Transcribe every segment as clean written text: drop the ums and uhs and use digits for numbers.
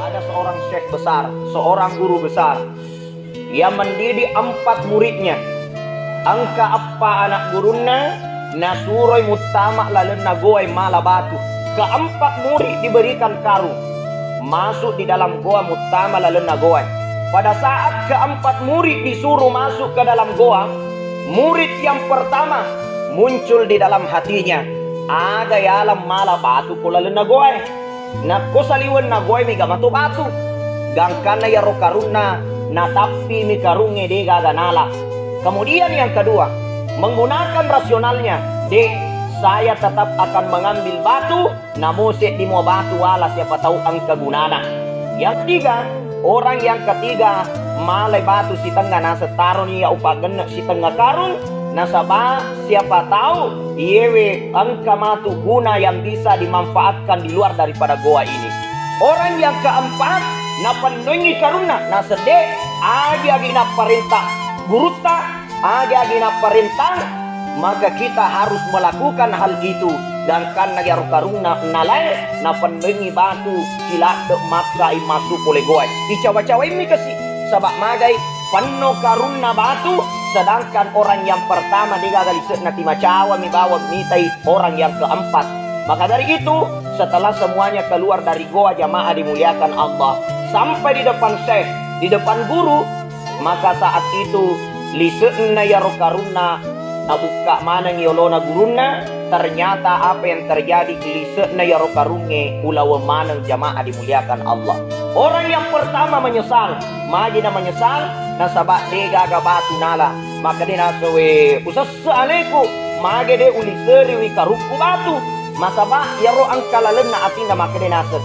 Ada seorang syekh besar, seorang guru besar yang mendidik 4 muridnya. Angka apa anak guruna nasuroi mutama lalu nagoai mala batu. Keempat murid diberikan karung, masuk di dalam goa mutama lalu nagoai. Pada saat keempat murid disuruh masuk ke dalam goa, murid yang pertama muncul di dalam hatinya, ada yalam mala batu ko lalu nagoai. Nako saliwan nagoai mi gamatu batu. Gangkana ya rokaruna na tapi mi karunge de gaganala. Kemudian yang kedua, menggunakan rasionalnya, saya tetap akan mengambil batu, namun di mau batu wala siapa tahu ang kagunana. Yang ketiga, orang yang ketiga malay batu si tengah nasa taruh niya upagan si tengah karung, nasaba siapa tahu yewe ang kamatu guna yang bisa dimanfaatkan di luar daripada goa ini. Orang yang keempat na pandungi karuna nasa aja gina perintah guruta, aja gina perintah, maka kita harus melakukan hal itu. Dan karena ya karuna nalai na pandungi batu sila de makai masuk oleh goa. Dicawa-cawa ini kasih sabak magai penuh karuna batu, sedangkan orang yang pertama digagali nanti macawa mi bawa mitai orang yang keempat. Maka dari itu setelah semuanya keluar dari goa, jamaah dimuliakan Allah, sampai di depan syekh, di depan guru, maka saat itu liseunna ya rokaruna nabuka mana ngiolona guruna, ternyata apa yang terjadi liseunna ya rokarunge ulawa manang, jamaah dimuliakan Allah. Orang yang pertama menyesal, majina menyesal, nasabak de gaga batu nala, maka de nasawe usas aleku, mage de uliseri wi karuku batu, masaba ya ro angkalalen na atinda, maka de nasab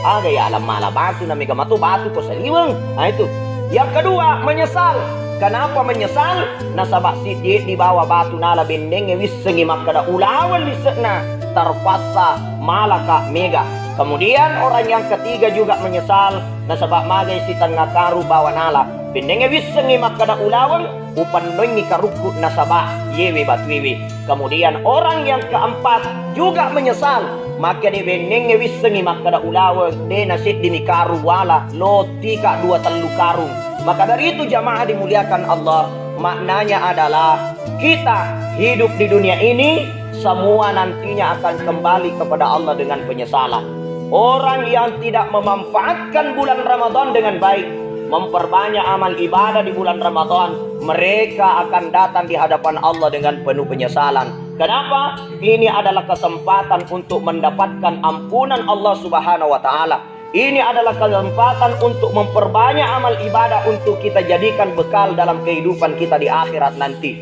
aga ya alam mala batu na mega matu batu ko saliweng. Nah itu. Yang kedua menyesal. Kenapa menyesal? Nasabak si di bawah batu nala bendenge wis sengi makada ulawan lisekna terpaksa malaka mega. Kemudian orang yang ketiga juga menyesal, nasabak magai si tengah karu bawa nala bendenge wis sengi makada ulawan upan nongi karukut nasabak yewe batwewe. Kemudian orang yang keempat juga menyesal, maka di bendenge wis sengi makada ulawan de nasid di mikaru wala lo tika 2 telu karung. Maka dari itu jamaah dimuliakan Allah, maknanya adalah kita hidup di dunia ini semua nantinya akan kembali kepada Allah dengan penyesalan. Orang yang tidak memanfaatkan bulan Ramadan dengan baik, memperbanyak amal ibadah di bulan Ramadan, mereka akan datang di hadapan Allah dengan penuh penyesalan. Kenapa? Ini adalah kesempatan untuk mendapatkan ampunan Allah Subhanahu wa Ta'ala. Ini adalah kesempatan untuk memperbanyak amal ibadah untuk kita jadikan bekal dalam kehidupan kita di akhirat nanti.